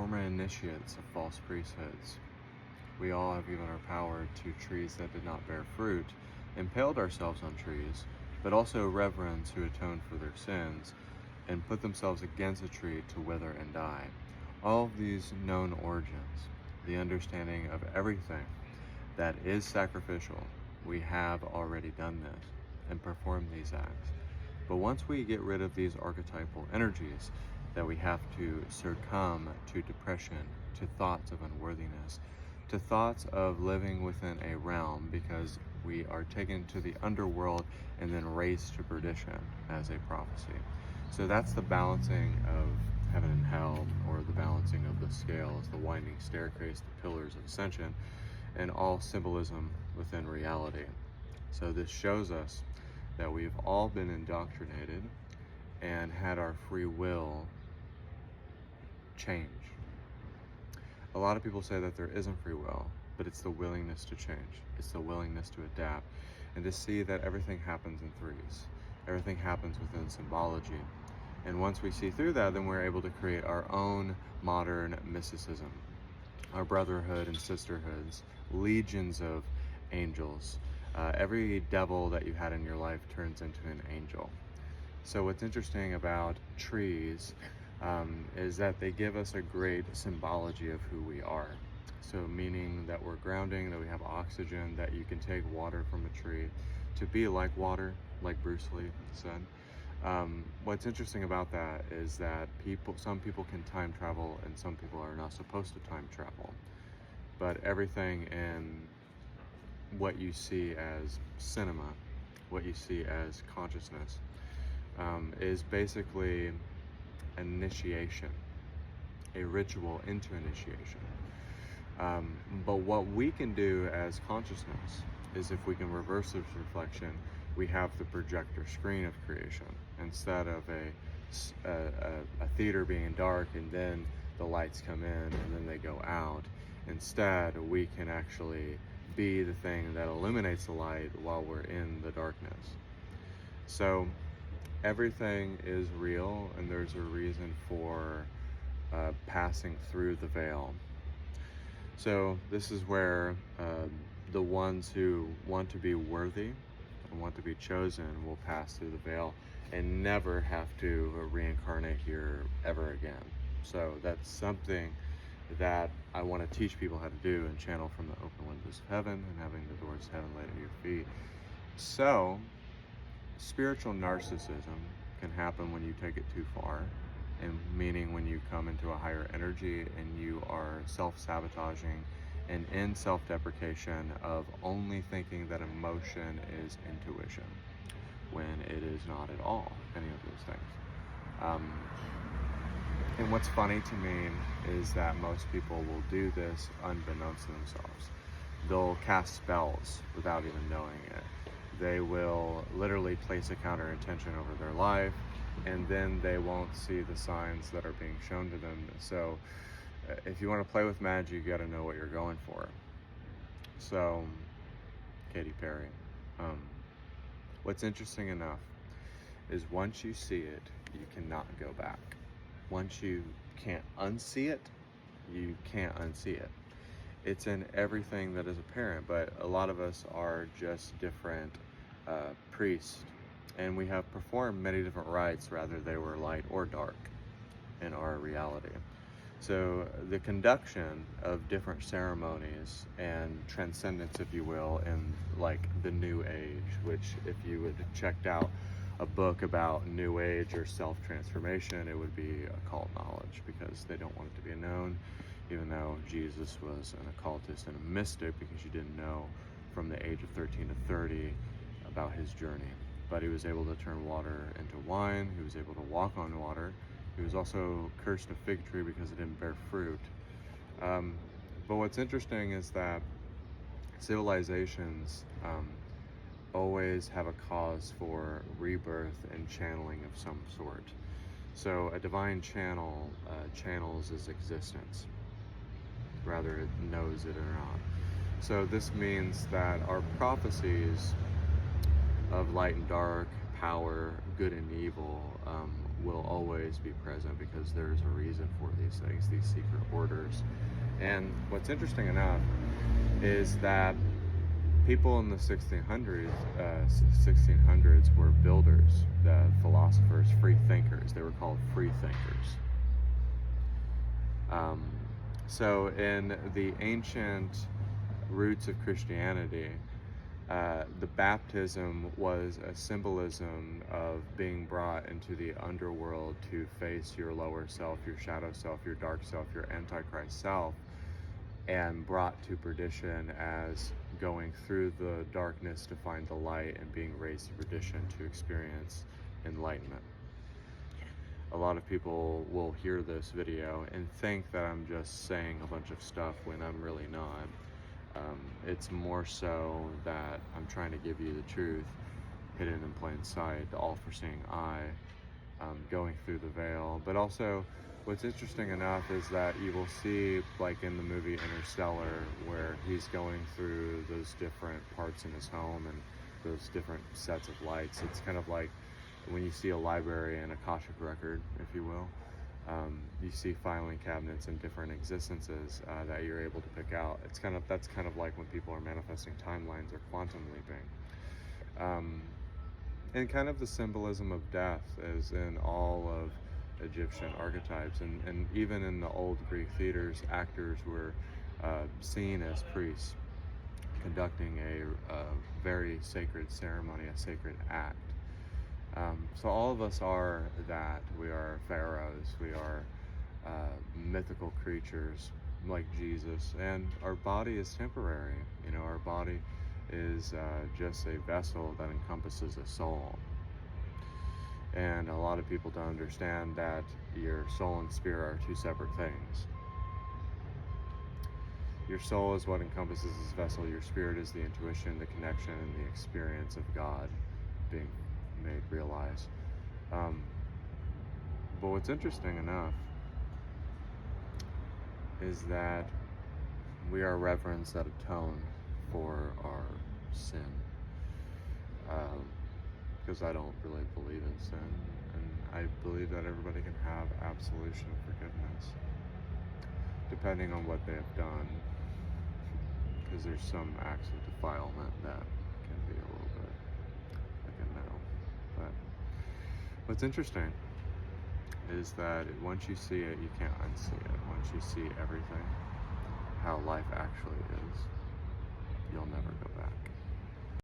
former initiates of false priesthoods. We all have given our power to trees that did not bear fruit, impaled ourselves on trees, but also reverends who atoned for their sins and put themselves against a tree to wither and die. All of these known origins, the understanding of everything that is sacrificial, we have already done this and performed these acts. But once we get rid of these archetypal energies, that we have to succumb to depression, to thoughts of unworthiness, to thoughts of living within a realm because we are taken to the underworld and then raised to perdition as a prophecy. So that's the balancing of heaven and hell, or the balancing of the scales, the winding staircase, the pillars of ascension, and all symbolism within reality. So this shows us that we've all been indoctrinated and had our free will change. A lot of people say that there isn't free will, but it's the willingness to change. It's the willingness to adapt and to see that everything happens in threes. Everything happens within symbology. And once we see through that, then we're able to create our own modern mysticism, our brotherhood and sisterhoods, legions of angels. Every devil that you had in your life turns into an angel. So what's interesting about trees is that they give us a great symbology of who we are. So meaning that we're grounding, that we have oxygen, that you can take water from a tree to be like water, like Bruce Lee said. What's interesting about that is that some people can time travel and some people are not supposed to time travel. But everything in what you see as cinema, what you see as consciousness, is basically initiation, a ritual into initiation. But what we can do as consciousness is, if we can reverse this reflection, we have the projector screen of creation. Instead of a theater being dark and then the lights come in and then they go out, instead we can actually be the thing that illuminates the light while we're in the darkness. So everything is real, and there's a reason for passing through the veil. So this is where the ones who want to be worthy and want to be chosen will pass through the veil and never have to reincarnate here ever again. So that's something that I want to teach people how to do, and channel from the open windows of heaven and having the doors of heaven laid at your feet. So spiritual narcissism can happen when you take it too far, and meaning when you come into a higher energy and you are self-sabotaging and in self-deprecation of only thinking that emotion is intuition, when it is not at all any of those things. And what's funny to me is that most people will do this unbeknownst to themselves. They'll cast spells without even knowing it. They will literally place a counter intention over their life, and then they won't see the signs that are being shown to them. So if you want to play with magic, you got to know what you're going for. So, Katy Perry. What's interesting enough is once you see it, you cannot go back. Once you can't unsee it, you can't unsee it. It's in everything that is apparent, but a lot of us are just different priests, and we have performed many different rites, rather they were light or dark, in our reality. So the conduction of different ceremonies and transcendence, if you will, in like the New Age, which if you would have checked out a book about New Age or self-transformation, it would be occult knowledge, because they don't want it to be known, even though Jesus was an occultist and a mystic, because you didn't know from the age of 13 to 30 about his journey. But he was able to turn water into wine. He was able to walk on water. He was also cursed a fig tree because it didn't bear fruit. But what's interesting is that civilizations always have a cause for rebirth and channeling of some sort. So a divine channel channels his existence, rather it knows it or not. So this means that our prophecies of light and dark, power, good and evil, will always be present because there's a reason for these things, these secret orders. And what's interesting enough is that people in the 1600s were builders, the philosophers, free thinkers. They were called free thinkers. So in the ancient roots of Christianity, the baptism was a symbolism of being brought into the underworld to face your lower self, your shadow self, your dark self, your antichrist self, and brought to perdition as going through the darkness to find the light and being raised to perdition to experience enlightenment. A lot of people will hear this video and think that I'm just saying a bunch of stuff when I'm really not. It's more so that I'm trying to give you the truth hidden in plain sight, the all-foreseeing eye, going through the veil. But also, what's interesting enough is that you will see, like in the movie Interstellar, where he's going through those different parts in his home and those different sets of lights. It's kind of like when you see a library and Akashic record, if you will. You see filing cabinets and different existences that you're able to pick out. That's kind of like when people are manifesting timelines or quantum leaping. And kind of the symbolism of death is in all of Egyptian archetypes, and even in the old Greek theaters, actors were seen as priests conducting a very sacred ceremony, a sacred act. So all of us are that. We are pharaohs, we are mythical creatures like Jesus, and our body is temporary. You know, our body is just a vessel that encompasses a soul. And a lot of people don't understand that your soul and spirit are two separate things. Your soul is what encompasses this vessel. Your spirit is the intuition, the connection, and the experience of God being made realized. But what's interesting enough is that we are reverends that atone for our sin. Because I don't really believe in sin, and I believe that everybody can have absolution and forgiveness, depending on what they have done, because there's some acts of defilement that can be a little bit like a no. But what's interesting is that once you see it, you can't unsee it. Once you see everything, how life actually is, you'll never go back.